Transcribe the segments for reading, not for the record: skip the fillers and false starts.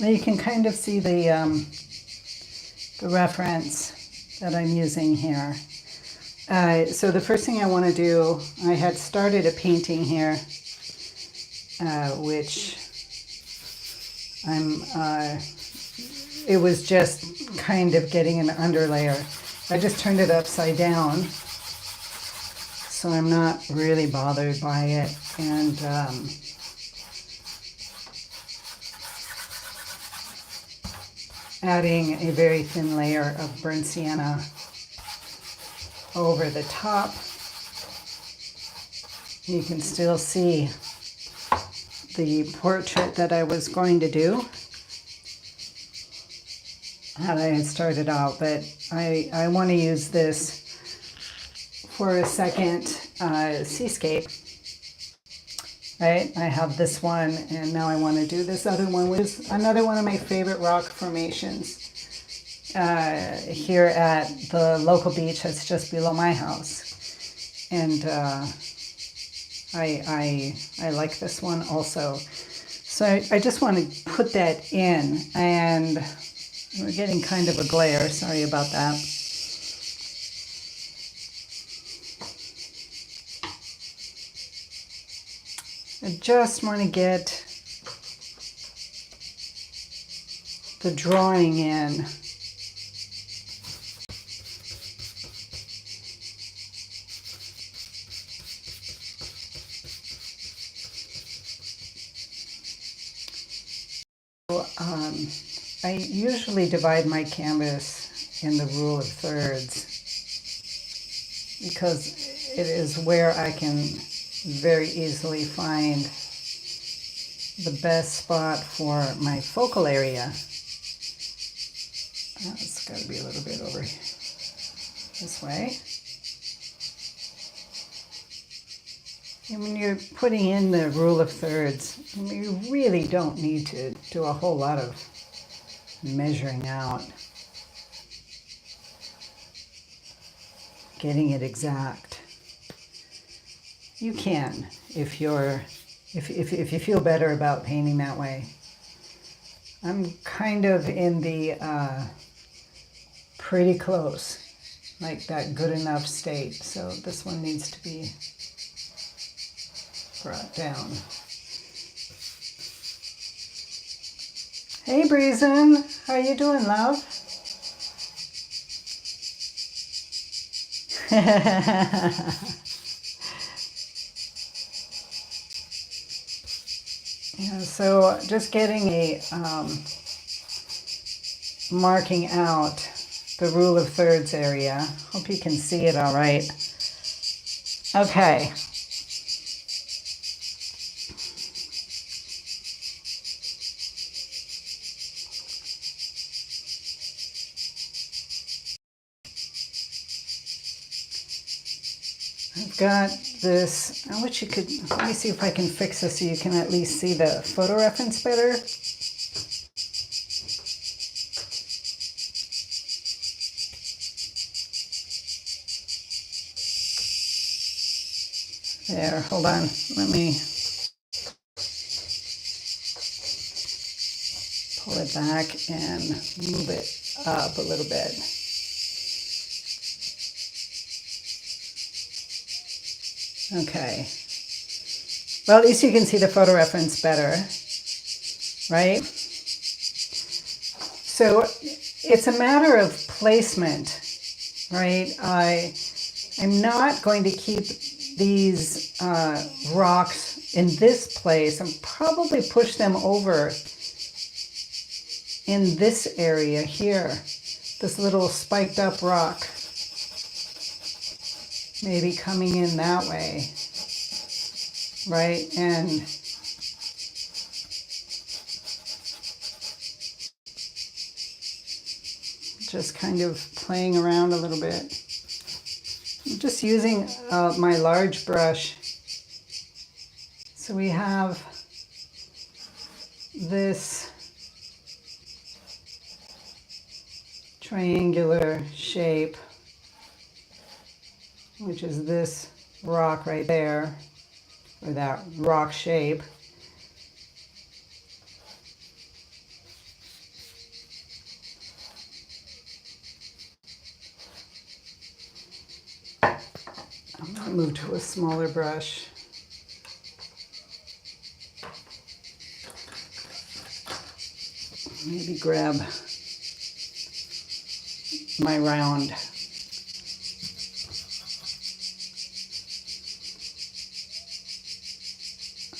Now you can kind of see the reference that I'm using here. So the first thing I want to do, I had started a painting here, which it was just kind of getting an underlayer. I just turned it upside down, so I'm not really bothered by it. And adding a very thin layer of burnt sienna over the top. You can still see the portrait that I was going to do had I had started out, but I want to use this for a second seascape. Right, I have this one, and now I want to do this other one, which is another one of my favorite rock formations here at the local beach that's just below my house. And I like this one also. So I just want to put that in, and we're getting kind of a glare, sorry about that. I just want to get the drawing in. So, I usually divide my canvas in the rule of thirds because it is where I can very easily find the best spot for my focal area. It's got to be a little bit over this way. And when you're putting in the rule of thirds, you really don't need to do a whole lot of measuring out, getting it exact. You can if you feel better about painting that way. I'm kind of in the pretty close, like that good enough state. So this one needs to be brought down. Hey Breezen, how you doing, love? Yeah, so just getting a marking out the rule of thirds area. Hope you can see it all right. Okay. I've got this, I wish you could, let me see if I can fix this so you can at least see the photo reference better. There, hold on, let me pull it back and move it up a little bit. Okay. Well, at least you can see the photo reference better, right? So it's a matter of placement, right? I'm not going to keep these rocks in this place and probably push them over in this area here, this little spiked up rock. Maybe coming in that way, right? And just kind of playing around a little bit. I'm just using my large brush. So we have this triangular shape, which is this rock right there, or that rock shape. move to a smaller brush. Maybe grab my round.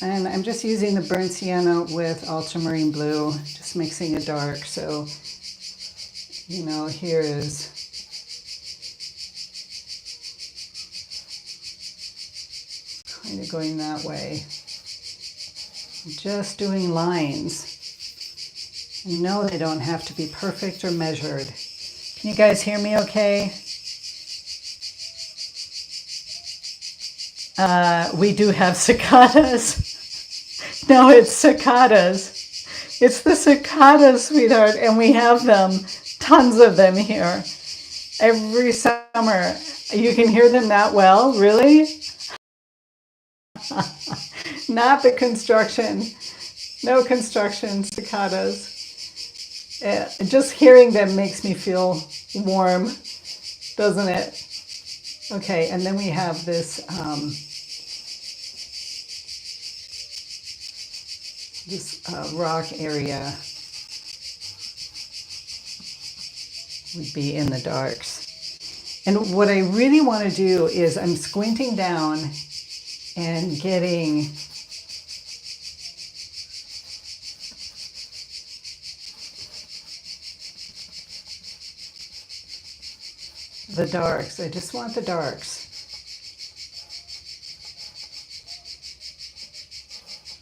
And I'm just using the burnt sienna with ultramarine blue, just mixing it dark. So, you know, here is kind of going that way. Just doing lines. I know they don't have to be perfect or measured. Can you guys hear me okay? We do have cicadas. No, it's cicadas. It's the cicadas, sweetheart, and we have them, tons of them here. Every summer. You can hear them that well? Really? Not the construction. No construction, cicadas. Just hearing them makes me feel warm, doesn't it? Okay, and then we have this rock area would be in the darks. And what I really want to do is I'm squinting down and getting the darks. I just want the darks.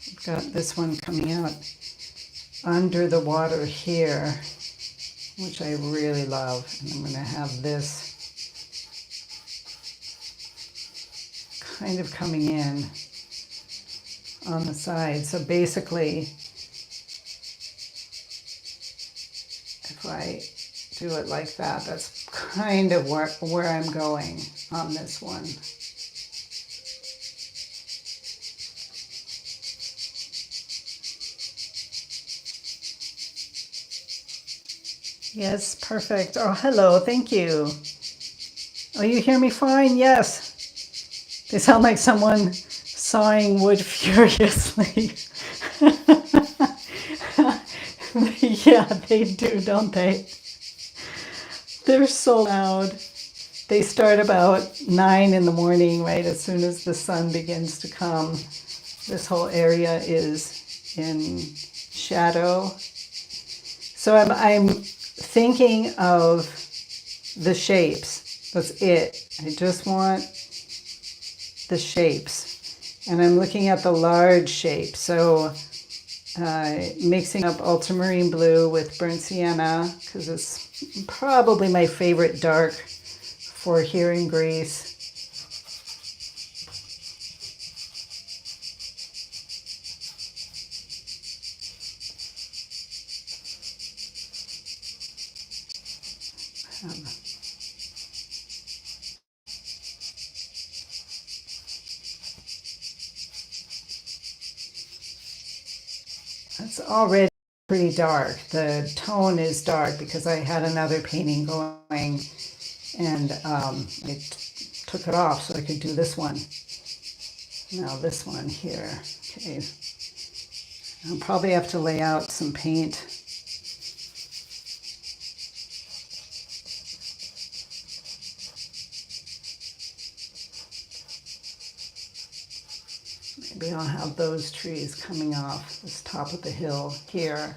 I've got this one coming out under the water here, which I really love. And I'm going to have this kind of coming in on the side. So basically, if I do it like that, that's kind of where I'm going on this one. Yes, perfect. Oh, hello, thank you. Oh, you hear me fine? Yes. They sound like someone sawing wood furiously. Yeah, they do, don't they? They're so loud. They start about 9 in the morning, right? As soon as the sun begins to come. This whole area is in shadow. So I'm thinking of the shapes. That's it. I just want the shapes. And I'm looking at the large shape. So mixing up ultramarine blue with burnt sienna, because it's probably my favorite dark for here in Greece. It's already pretty dark. The tone is dark because I had another painting going and I took it off so I could do this one. Now this one here. Okay. I'll probably have to lay out some paint. Maybe I'll have those trees coming off this top of the hill here.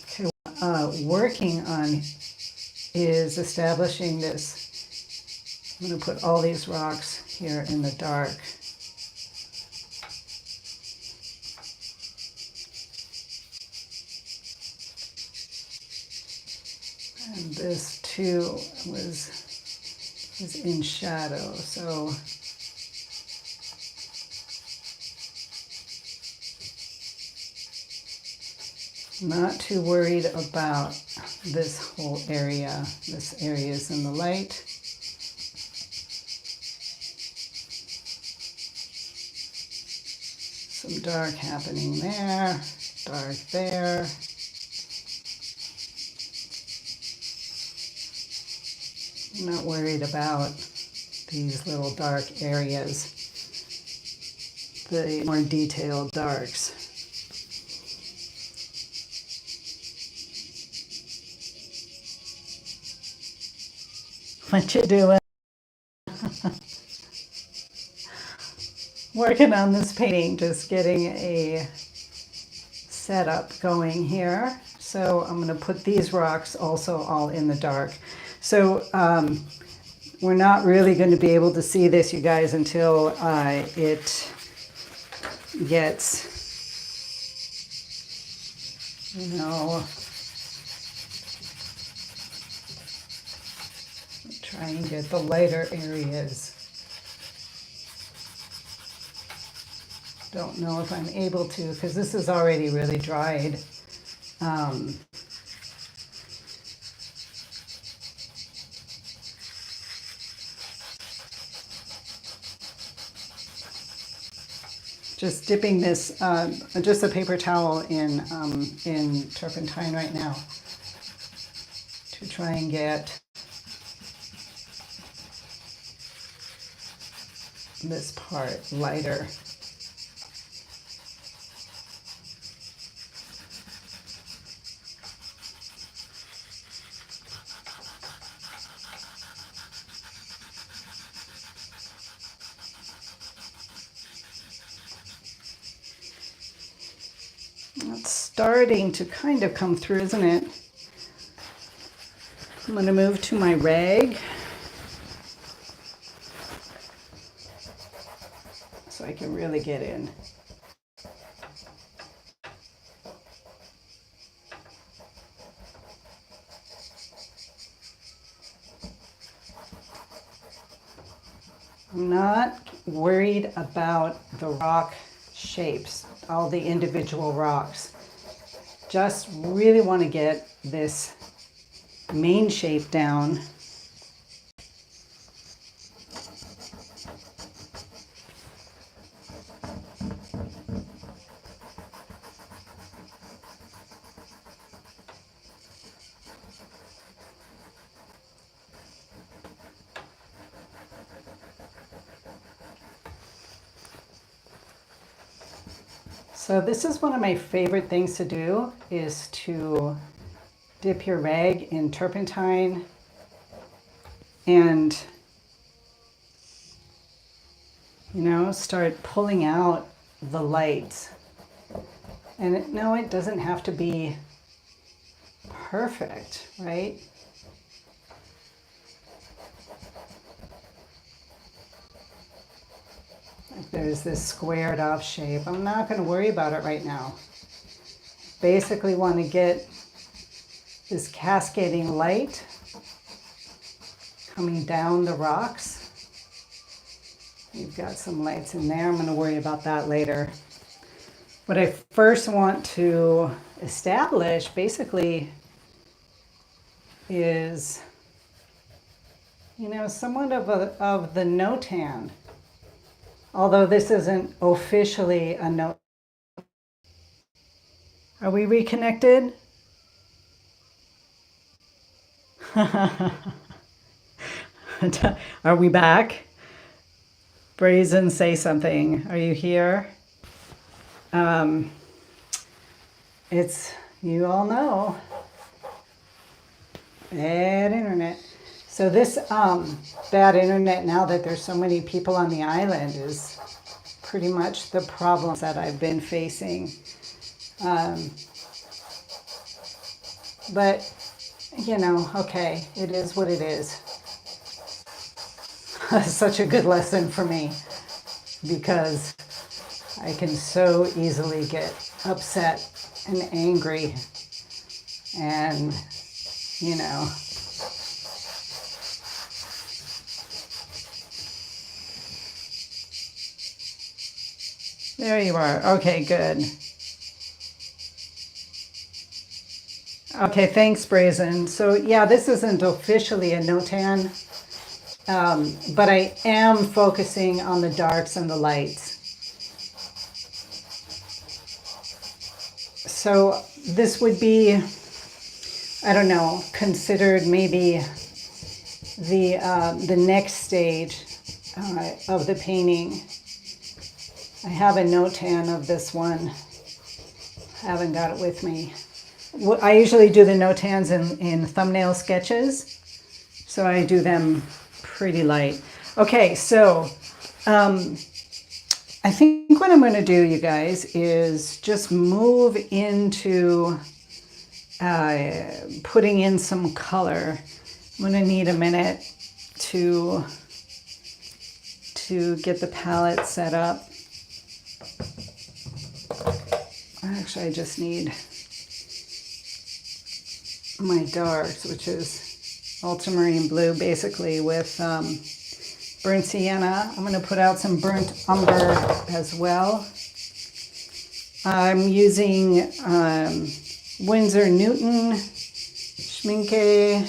Okay, what working on is establishing this. I'm going to put all these rocks here in the dark. And this too is in shadow, so not too worried about this whole area. This area is in the light. Some dark happening there, dark there. I'm not worried about these little dark areas, the more detailed darks. What you doing? Working on this painting, just getting a setup going here. So I'm going to put these rocks also all in the dark. So we're not really going to be able to see this, you guys, until it gets, you know, try and get the lighter areas. Don't know if I'm able to, because this is already really dried. Just dipping this, just a paper towel in turpentine right now to try and get this part lighter. It's starting to kind of come through, isn't it? I'm going to move to my rag so I can really get in. I'm not worried about the rock shapes, all the individual rocks. Just really want to get this main shape down. So this is one of my favorite things to do, is to dip your rag in turpentine and, you know, start pulling out the lights. And no, it doesn't have to be perfect, right? There's this squared off shape. I'm not going to worry about it right now. Basically want to get this cascading light coming down the rocks. You've got some lights in there. I'm going to worry about that later. What I first want to establish basically is, you know, somewhat of the no-tan. Although this isn't officially a no. Are we reconnected? Are we back? Brazen, say something. Are you here? It's, you all know, bad internet. So this bad internet, now that there's so many people on the island, is pretty much the problems that I've been facing. But, you know, okay, it is what it is. Such a good lesson for me, because I can so easily get upset and angry and, you know, there you are. Okay, good. Okay, thanks, Brazen. So yeah, this isn't officially a no-tan, but I am focusing on the darks and the lights. So this would be, I don't know, considered maybe the next stage of the painting. I have a notan of this one. I haven't got it with me. I usually do the notans in thumbnail sketches, so I do them pretty light. Okay, so I think what I'm going to do, you guys, is just move into putting in some color. I'm going to need a minute to get the palette set up. Actually, I just need my darks, which is ultramarine blue, basically, with burnt sienna. I'm going to put out some burnt umber as well. I'm using Winsor Newton, Schminke,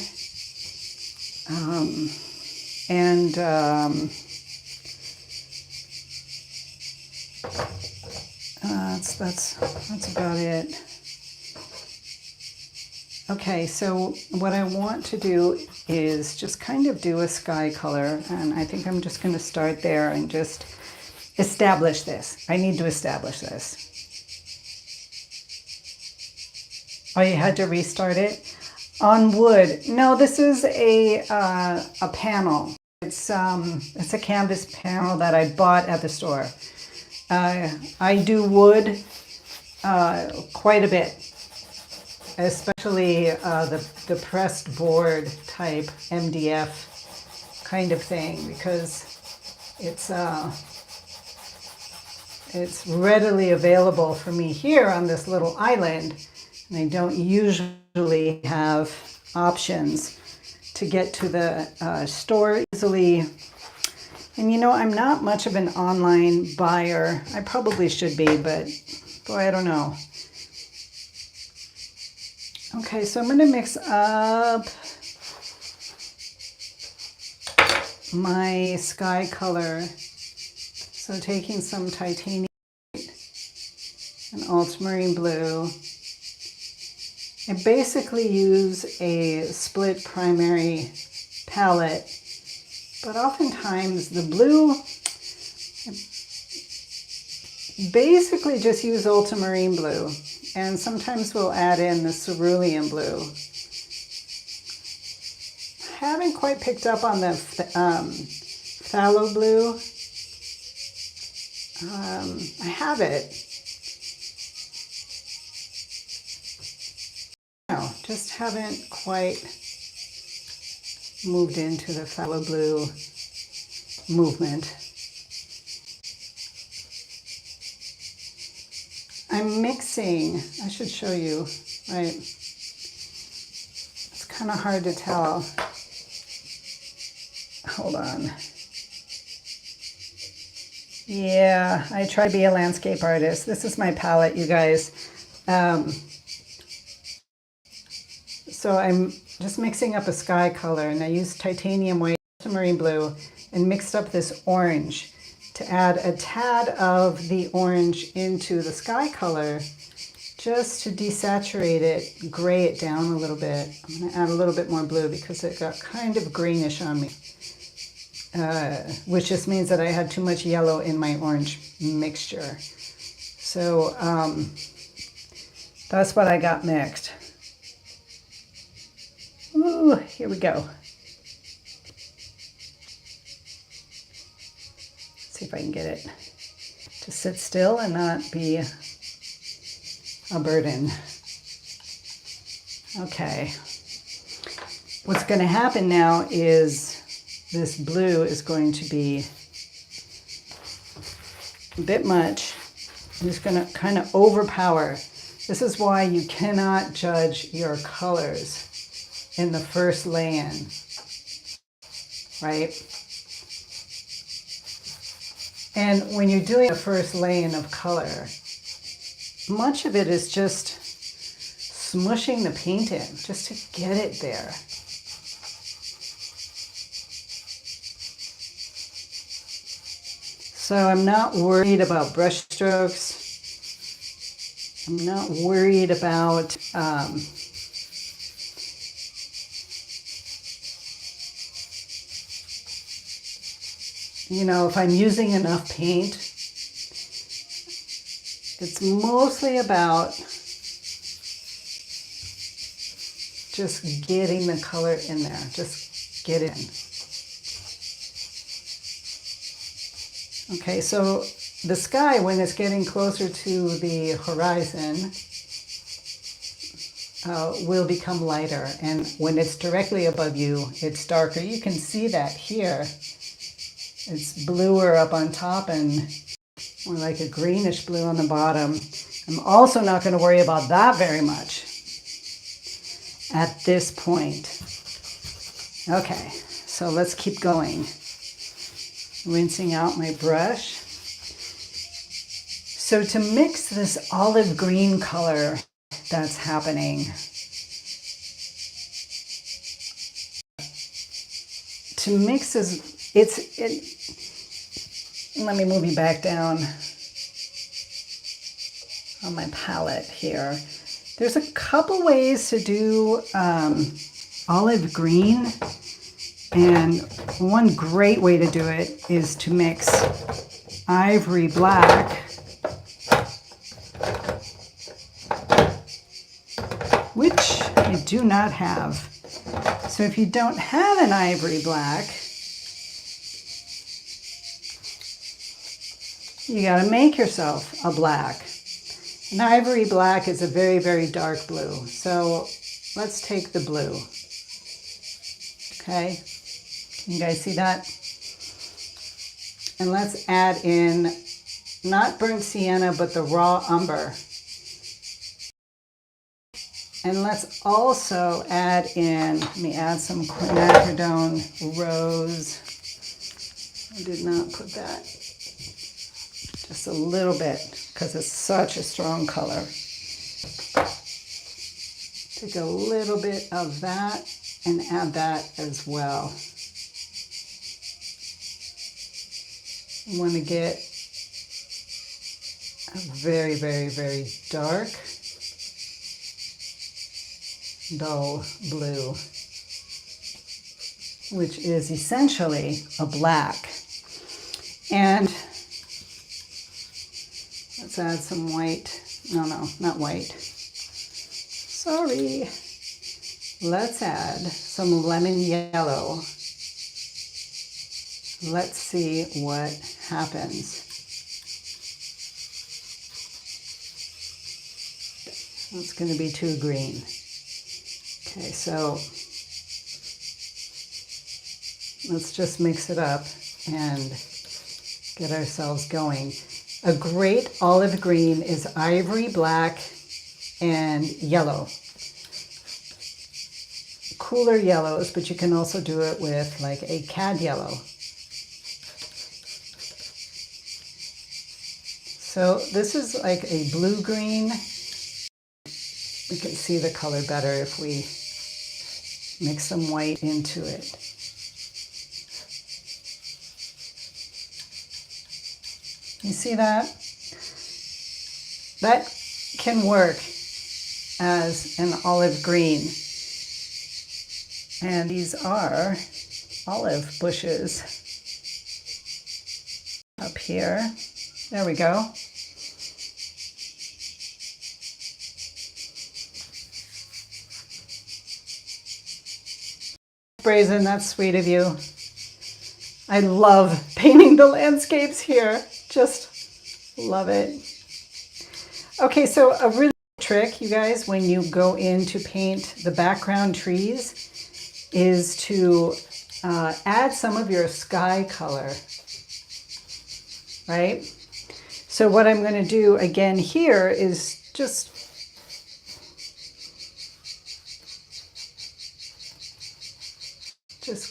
and that's about it. Okay, so what I want to do is just kind of do a sky color, and I think I'm just going to start there and just establish this. I need to establish this. Oh, you had to restart it? On wood. No, this is a panel. It's a canvas panel that I bought at the store. I do wood quite a bit, especially the pressed board type MDF kind of thing, because it's readily available for me here on this little island, and I don't usually have options to get to the store easily. And you know, I'm not much of an online buyer. I probably should be, but boy, I don't know. Okay, so I'm going to mix up my sky color. So taking some titanium and ultramarine blue. I basically use a split primary palette, but oftentimes the blue, basically just use ultramarine blue, and sometimes we'll add in the cerulean blue. I haven't quite picked up on the phthalo blue. I have it. No, just haven't quite moved into the phthalo blue movement. I'm mixing, I should show you, right? It's kind of hard to tell. Hold on. Yeah, I try to be a landscape artist. This is my palette, you guys. So I'm just mixing up a sky color, and I used titanium white, marine blue, and mixed up this orange to add a tad of the orange into the sky color, just to desaturate it, gray it down a little bit. I'm going to add a little bit more blue because it got kind of greenish on me, which just means that I had too much yellow in my orange mixture. So that's what I got mixed. Ooh, here we go. See if I can get it to sit still and not be a burden. Okay. What's going to happen now is this blue is going to be a bit much. I'm just going to kind of overpower. This is why you cannot judge your colors in the first lay-in, right? And when you're doing the first lay-in of color, much of it is just smushing the paint in, just to get it there. So I'm not worried about brush strokes. I'm not worried about you know, if I'm using enough paint. It's mostly about just getting the color in there. Just get it in. Okay, so the sky, when it's getting closer to the horizon, will become lighter. And when it's directly above you, it's darker. You can see that here. It's bluer up on top and more like a greenish blue on the bottom. I'm also not going to worry about that very much at this point. Okay, so let's keep going. Rinsing out my brush. So to mix this olive green color that's happening, to mix this, let me move you back down on my palette here. There's a couple ways to do olive green, and one great way to do it is to mix ivory black which I do not have. So if you don't have an ivory black, you got to make yourself a black. An ivory black is a very, very dark blue. So let's take the blue. Okay, can you guys see that? And let's add in not burnt sienna, but the raw umber. And let's also add in, let me add some quinacridone rose. I did not put that. Just a little bit, because it's such a strong color. Take a little bit of that and add that as well. You want to get a very, very, very dark, dull blue, which is essentially a black. And let's add some white. No, not white. Sorry. Let's add some lemon yellow. Let's see what happens. It's going to be too green. Okay, so let's just mix it up and get ourselves going. A great olive green is ivory black and yellow. Cooler yellows, but you can also do it with like a cad yellow. So this is like a blue-green. We can see the color better if we mix some white into it. You see that? That can work as an olive green. And these are olive bushes up here. There we go. Brazen, that's sweet of you. I love painting the landscapes here. Just love it. Okay, so a really trick, you guys, when you go in to paint the background trees is to add some of your sky color, right? So what I'm going to do again here is just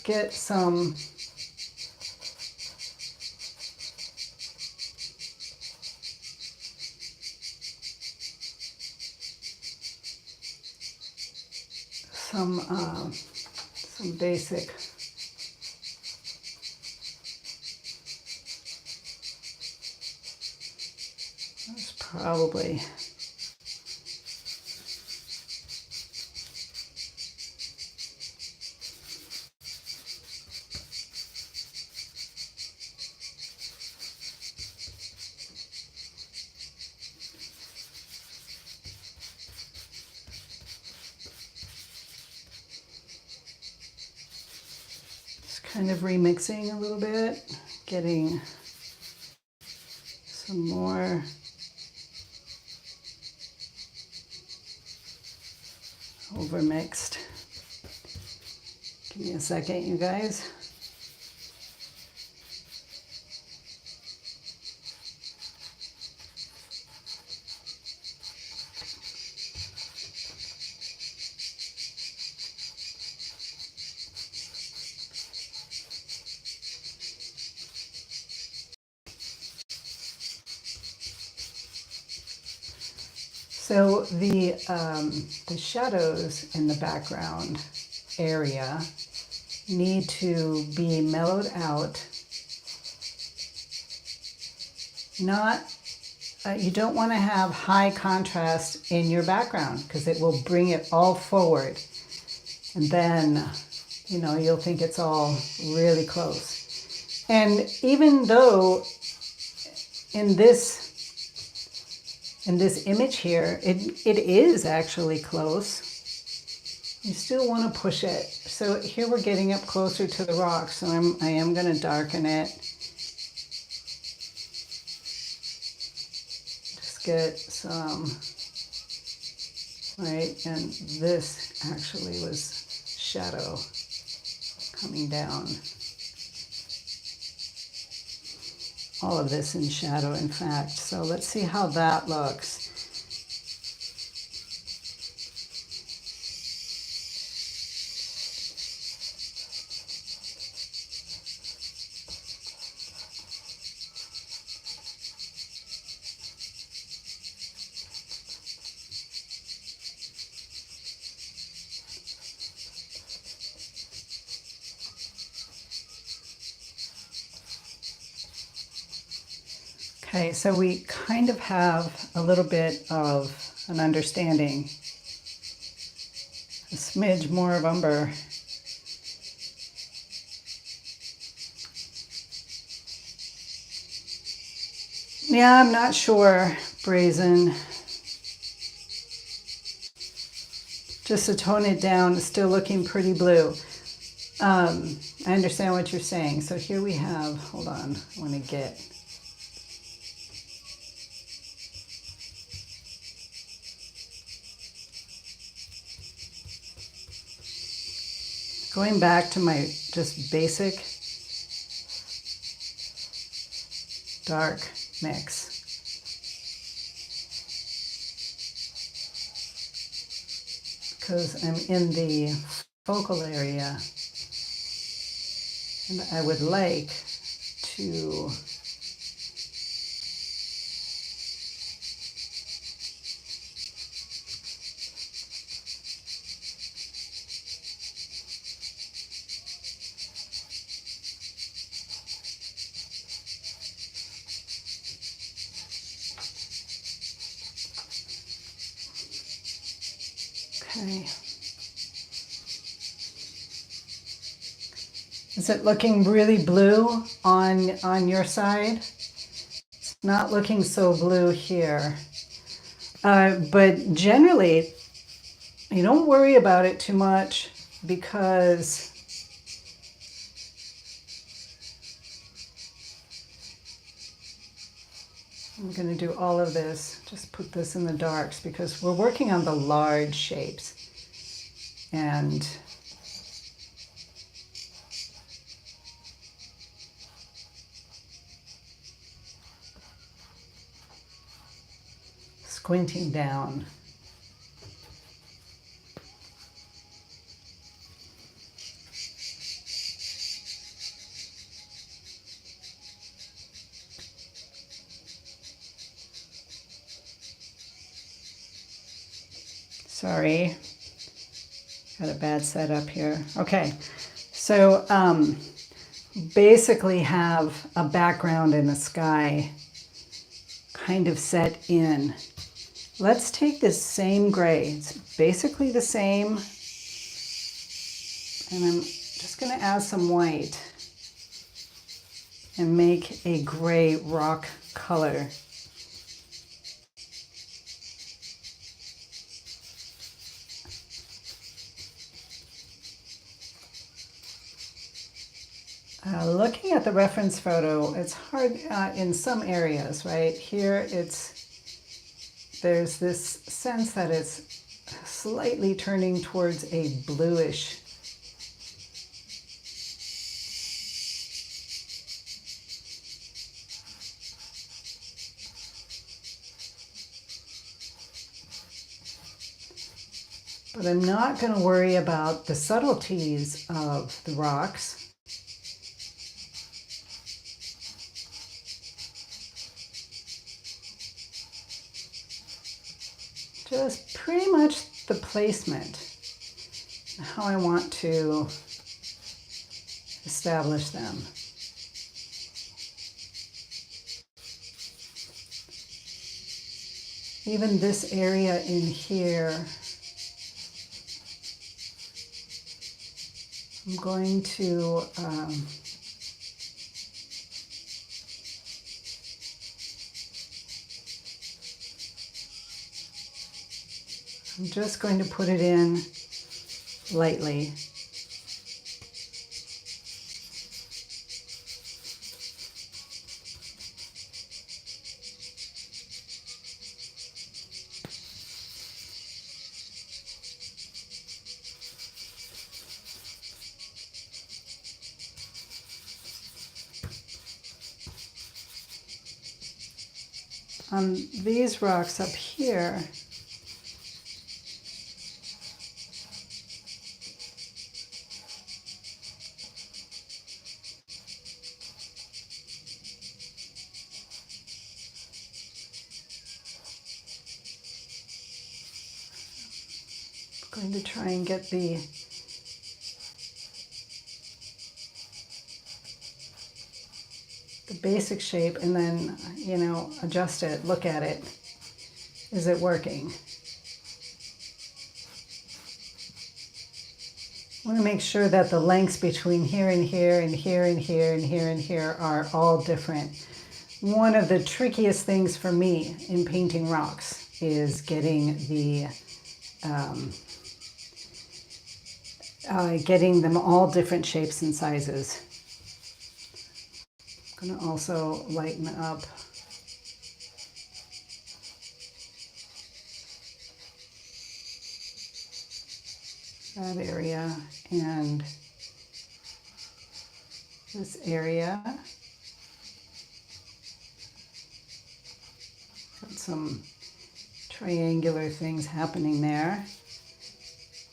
get some basic that's probably kind of remixing a little bit, getting some more overmixed. Give me a second, you guys. So the shadows in the background area need to be mellowed out. Not, you don't want to have high contrast in your background because it will bring it all forward. And then, you know, you'll think it's all really close. And even though in this image here, it is actually close, you still want to push it. So here we're getting up closer to the rock, so I am going to darken it. Just get some, right, and this actually was shadow coming down. All of this in shadow, in fact. So let's see how that looks. Okay, so we kind of have a little bit of an understanding. A smidge more of umber. Yeah, I'm not sure, Brazen. Just to tone it down, it's still looking pretty blue. I understand what you're saying. So here we have, hold on, I want to get... Going back to my just basic dark mix. Because I'm in the focal area and I would like to okay. Is it looking really blue on your side? It's not looking so blue here. But generally, you don't worry about it too much because I'm going to do all of this. Just put this in the darks because we're working on the large shapes. And squinting down. Sorry, got a bad setup here. Okay, so basically have a background in the sky kind of set in. Let's take this same gray. It's basically the same. And I'm just going to add some white and make a gray rock color. Looking at the reference photo, it's hard in some areas, right? Here there's this sense that it's slightly turning towards a bluish. But I'm not going to worry about the subtleties of the rocks. Just pretty much the placement, how I want to establish them. Even this area in here, I'm going to I'm just going to put it in lightly. On these rocks up here, I'm going to try and get the basic shape and then, you know, adjust it, look at it. Is it working? I want to make sure that the lengths between here and here and here and here and here and here are all different. One of the trickiest things for me in painting rocks is getting getting them all different shapes and sizes. I'm going to also lighten up that area and this area. Got some triangular things happening there.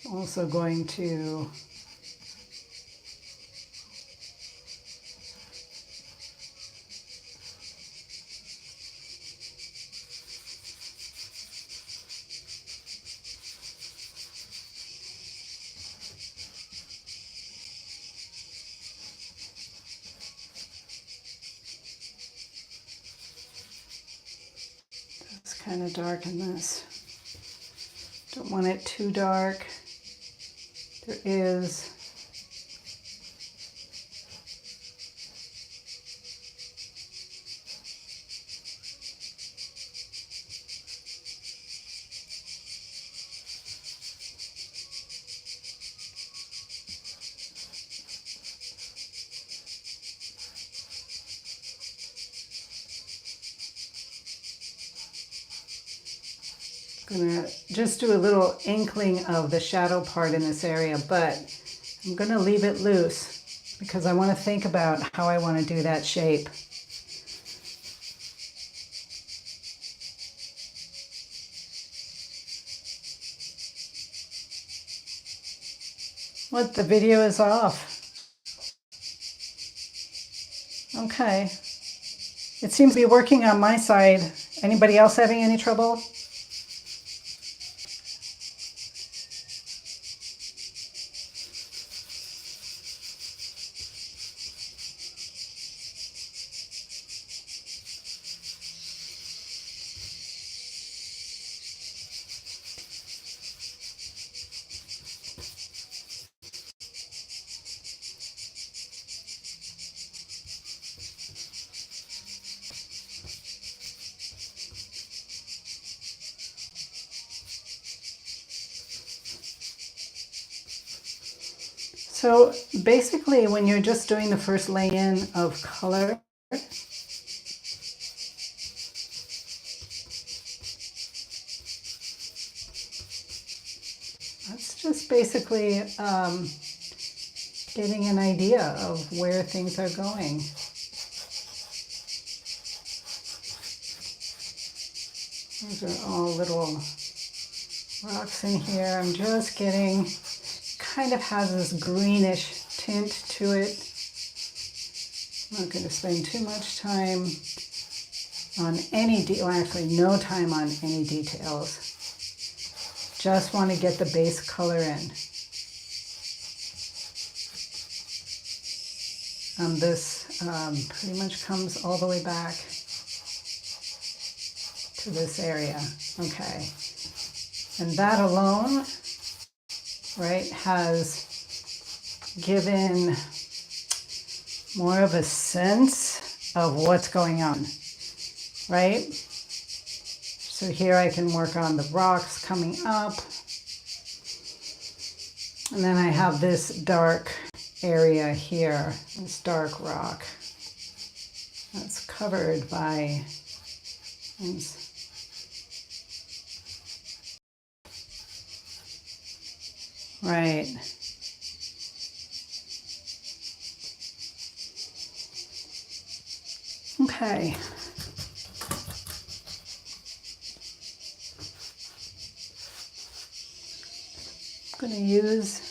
Also going to kind of darken this. Don't want it too dark. There is gonna just do a little inkling of the shadow part in this area, but I'm gonna leave it loose because I want to think about how I want to do that shape. What, the video is off? Okay. It seems to be working on my side. Anybody else having any trouble? So basically, when you're just doing the first lay-in of color, that's just basically getting an idea of where things are going. These are all little rocks in here. I'm just getting, kind of has this greenish tint to it. I'm not going to spend too much time on any, well, actually no time on any details. Just want to get the base color in. This pretty much comes all the way back to this area. Okay. And that alone, right, has given more of a sense of what's going on, right? So here I can work on the rocks coming up. And then I have this dark area here, this dark rock that's covered by things. Right. Okay. I'm going to use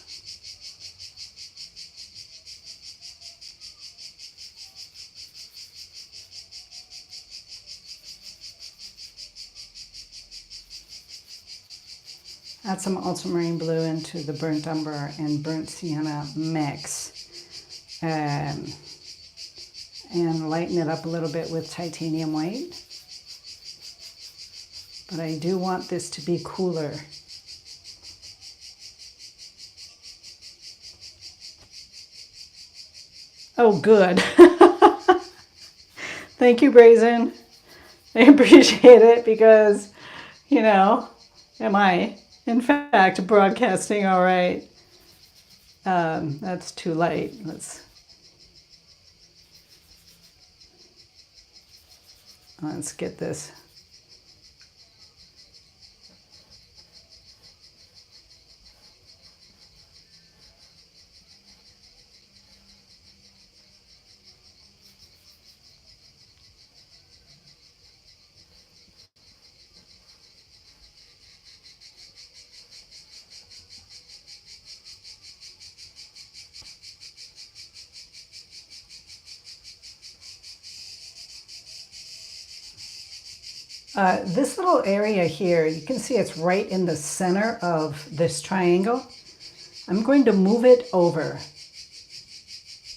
add some ultramarine blue into the burnt umber and burnt sienna mix, and lighten it up a little bit with titanium white. But I do want this to be cooler. Oh, good. Thank you, Brazen. I appreciate it because, you know, am I, in fact, broadcasting all right? That's too light. Let's get this. This little area here, you can see it's right in the center of this triangle. I'm going to move it over.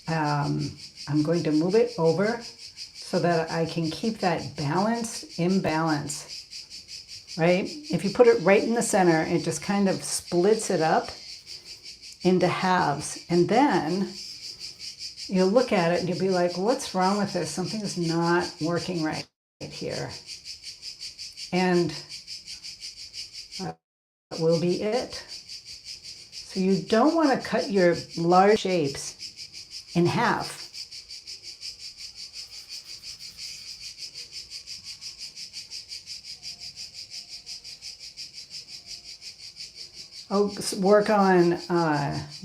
I'm going to move it over so that I can keep that balance in balance, right? If you put it right in the center, it just kind of splits it up into halves. And then you'll look at it and you'll be like, what's wrong with this? Something's not working right here. And that will be it. So you don't want to cut your large shapes in half. I'll work on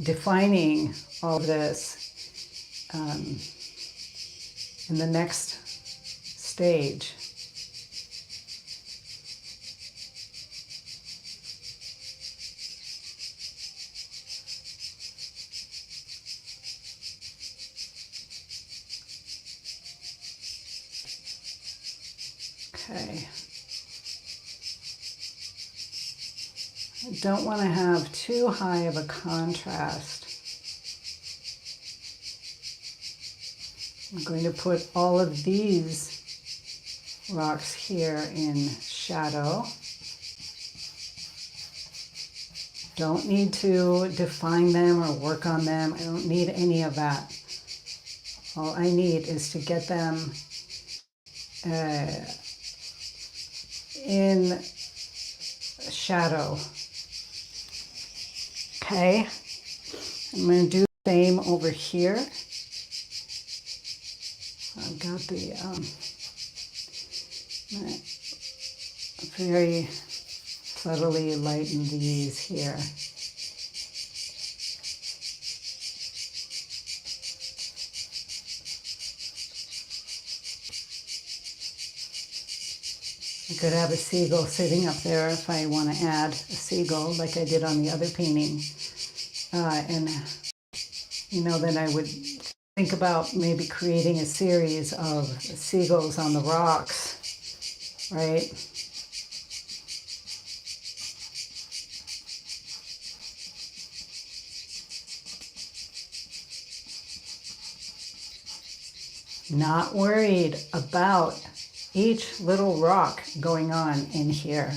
defining all of this in the next stage. Okay. I don't want to have too high of a contrast. I'm going to put all of these rocks here in shadow. Don't need to define them or work on them. I don't need any of that. All I need is to get them in shadow. Okay, I'm going to do Same over here. I've got the very subtly lighten these here. I could have a seagull sitting up there if I want to add a seagull like I did on the other painting. And, you know, then I would think about maybe creating a series of seagulls on the rocks, right? Not worried about each little rock going on in here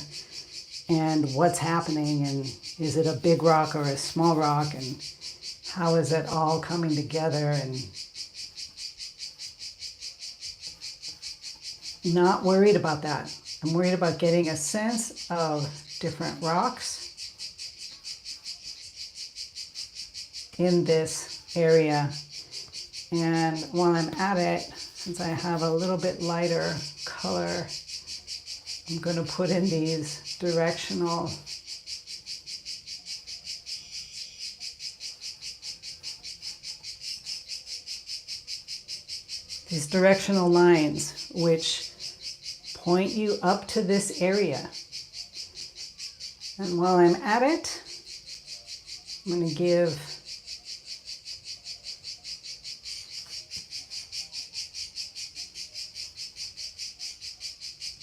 and what's happening, and is it a big rock or a small rock, and how is it all coming together, and not worried about that. I'm worried about getting a sense of different rocks in this area. And while I'm at it, since I have a little bit lighter color, I'm going to put in these directional lines, which point you up to this area. And while I'm at it, I'm going to give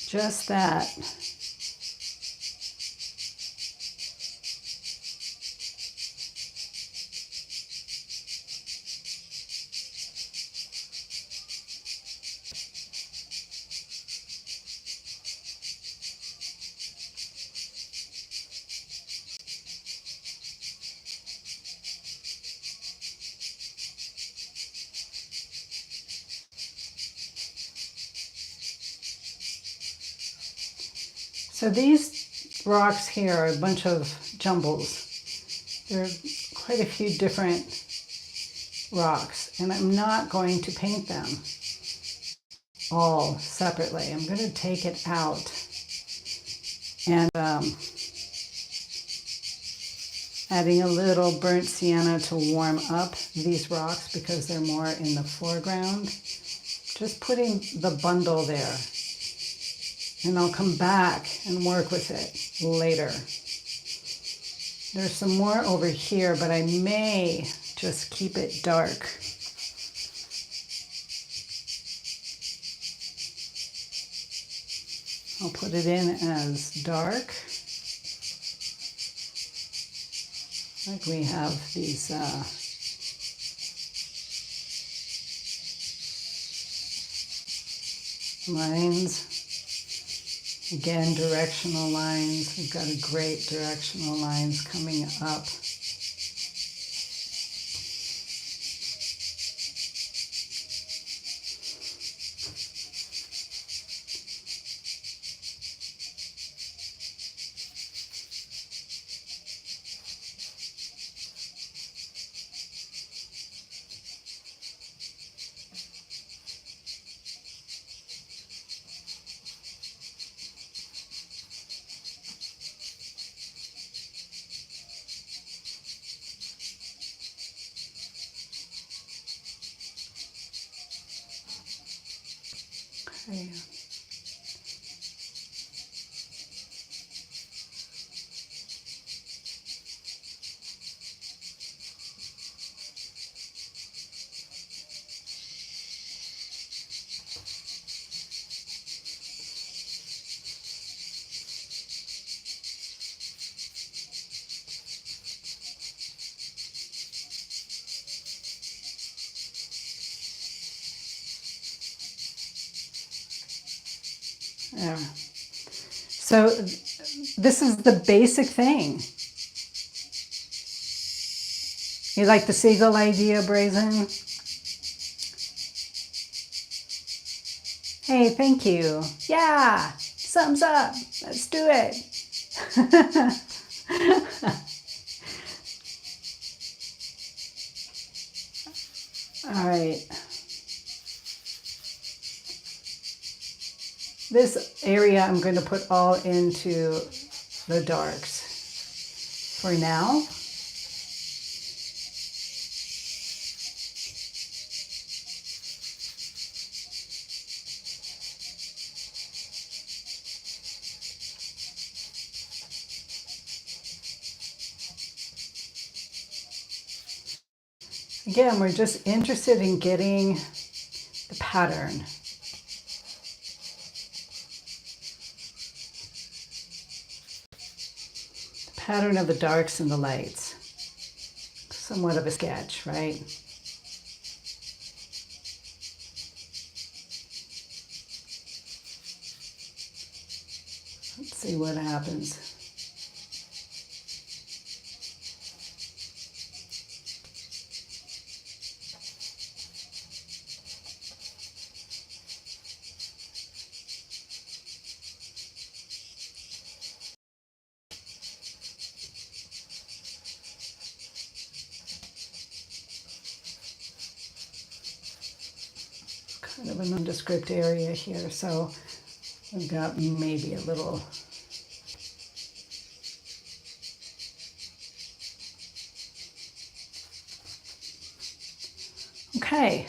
just that. So these rocks here are a bunch of jumbles. There are quite a few different rocks, and I'm not going to paint them all separately. I'm going to take it out and adding a little burnt sienna to warm up these rocks because they're more in the foreground. Just putting the bundle there. And I'll come back and work with it later. There's some more over here, but I may just keep it dark. I'll put it in as dark. Like we have these lines. Again, directional lines. We've got a great directional lines coming up. Okay. Yeah. So this is the basic thing. You like the seagull idea, Brazen? Hey, thank you. Yeah, thumbs up. Let's do it. All right. This area I'm going to put all into the darks for now. Again, we're just interested in getting the pattern. The pattern of the darks and the lights. Somewhat of a sketch, right? Let's see what happens. Kind of a nondescript area here, so we've got maybe a little. Okay.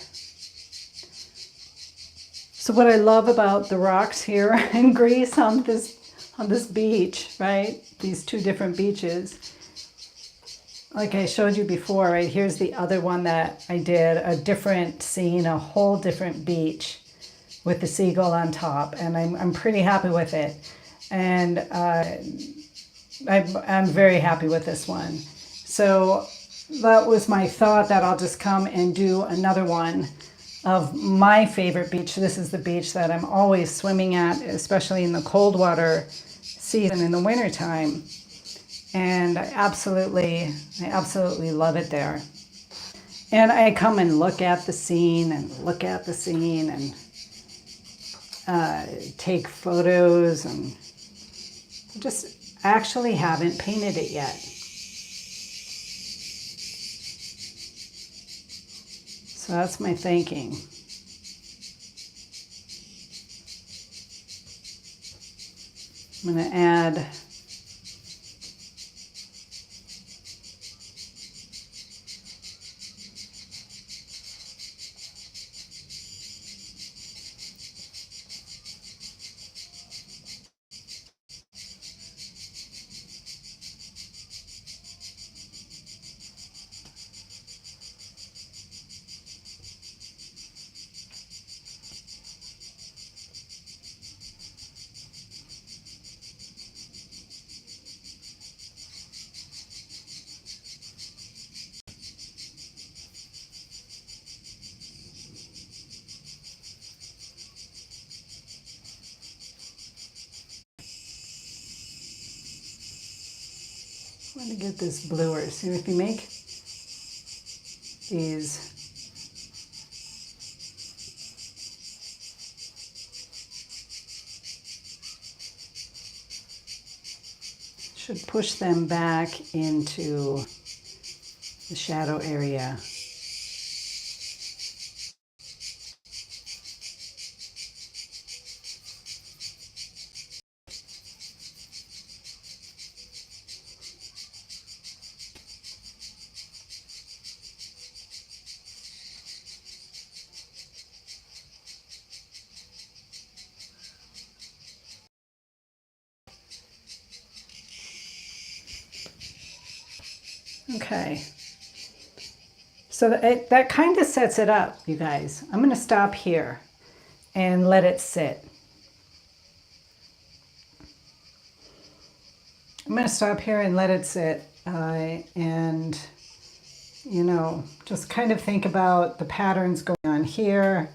So what I love about the rocks here in Greece on this beach, right? These two different beaches. Like I showed you before, right? Here's the other one that I did, a different scene, a whole different beach with the seagull on top, and I'm pretty happy with it. And I'm very happy with this one. So that was my thought, that I'll just come and do another one of my favorite beach. This is the beach that I'm always swimming at, especially in the cold water season in the wintertime. And I absolutely love it there. And I come and look at the scene and look at the scene and take photos, and just actually haven't painted it yet. So that's my thinking. I'm going to add I'm going to get this bluer. See, if you make these should push them back into the shadow area. Okay, so that kind of sets it up, you guys. I'm going to stop here and let it sit. I'm going to stop here and let it sit and, you know, just kind of think about the patterns going on here,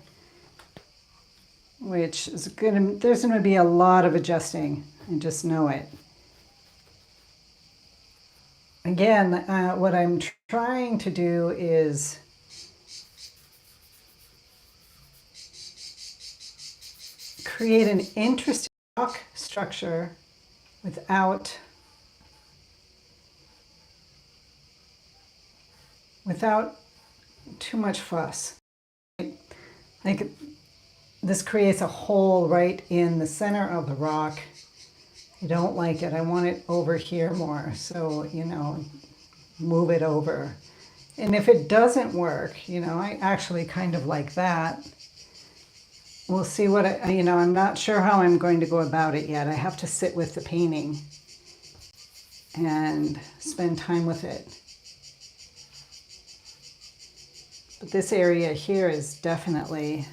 which is there's going to be a lot of adjusting, and just know it. Again, what I'm trying to do is create an interesting rock structure without too much fuss. Like, this creates a hole right in the center of the rock. I don't like it. I want it over here more. So, you know, move it over. And if it doesn't work, you know, I actually kind of like that. We'll see what you know, I'm not sure how I'm going to go about it yet. I have to sit with the painting and spend time with it. But this area here is definitely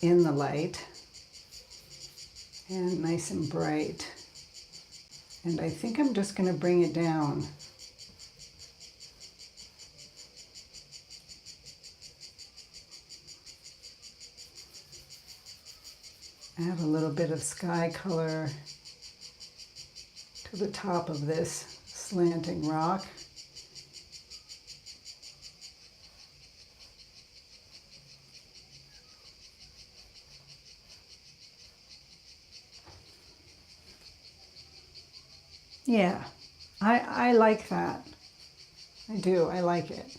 in the light and nice and bright. And I think I'm just going to bring it down. Add a little bit of sky color to the top of this slanting rock. Yeah, I like that. I do, I like it.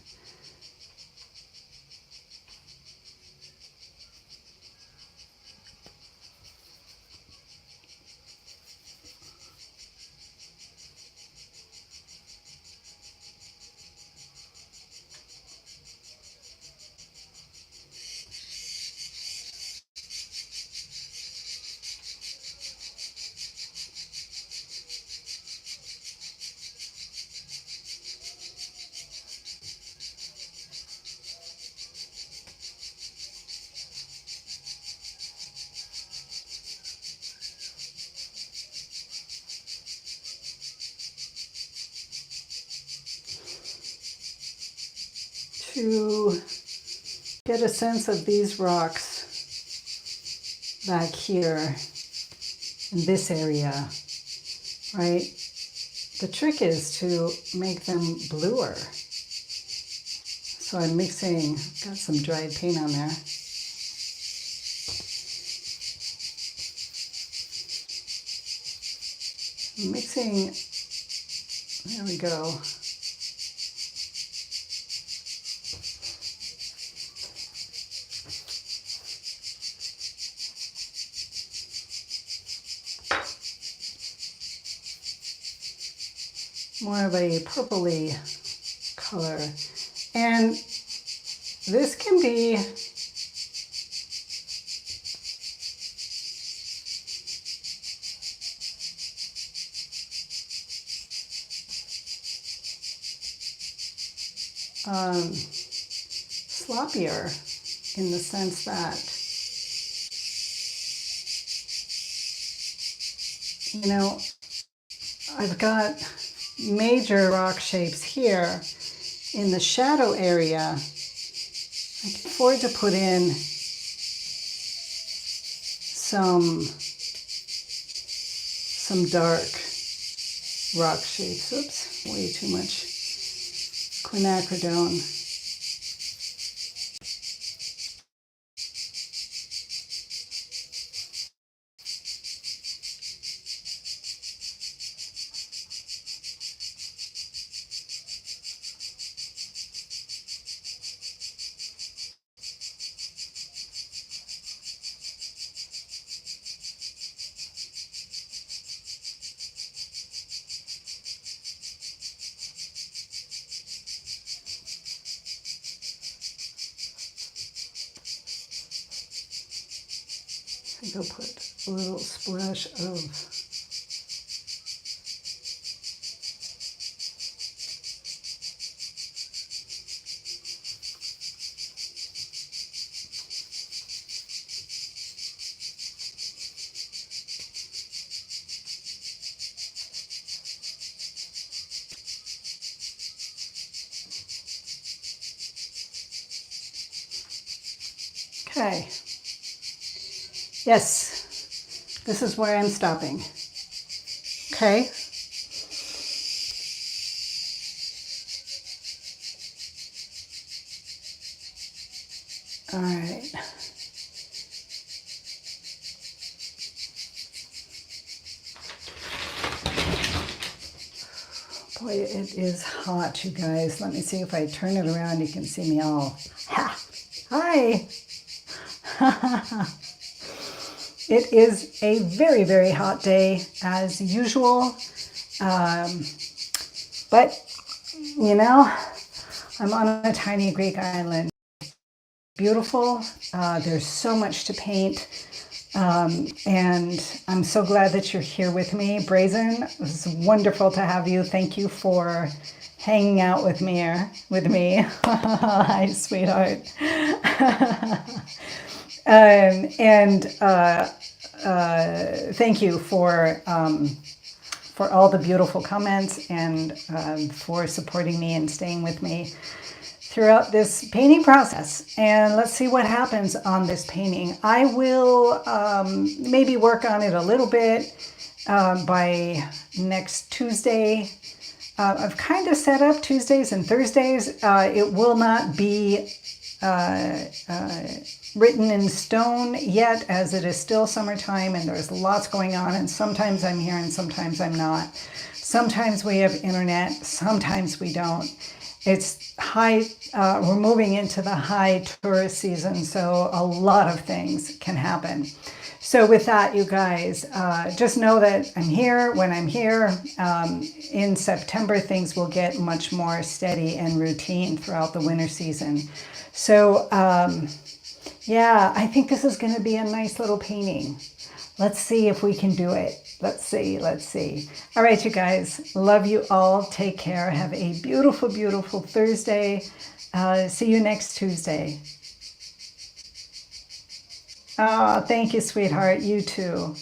To get a sense of these rocks back here in this area, right? The trick is to make them bluer. So I'm mixing, got some dried paint on there. I'm mixing, there we go. More of a purpley color. And this can be sloppier in the sense that, you know, I've got major rock shapes here. In the shadow area, I can afford to put in some dark rock shapes. Oops, way too much quinacridone. I think I'll put a little splash of okay. Yes, this is where I'm stopping. Okay. All right. Boy, it is hot, you guys. Let me see if I turn it around. You can see me all. Ha! Hi! It is a very, very hot day as usual. But, you know, I'm on a tiny Greek island. Beautiful. There's so much to paint. And I'm so glad that you're here with me. Brazen, it was wonderful to have you. Thank you for hanging out with me. Hi, sweetheart. Thank you for all the beautiful comments and for supporting me and staying with me throughout this painting process. And let's see what happens on this painting. I will maybe work on it a little bit by next Tuesday. I've kind of set up Tuesdays and Thursdays. It will not be written in stone yet, as it is still summertime and there's lots going on, and sometimes I'm here and sometimes I'm not. Sometimes we have internet, sometimes we don't. It's high, we're moving into the high tourist season, so a lot of things can happen. So with that, you guys, just know that I'm here when I'm here. In September, things will get much more steady and routine throughout the winter season. So yeah, I think this is going to be a nice little painting. Let's see if we can do it. Let's see. All right, you guys, love you all. Take care. Have a beautiful, beautiful Thursday. See you next Tuesday. Oh, thank you, sweetheart. You too.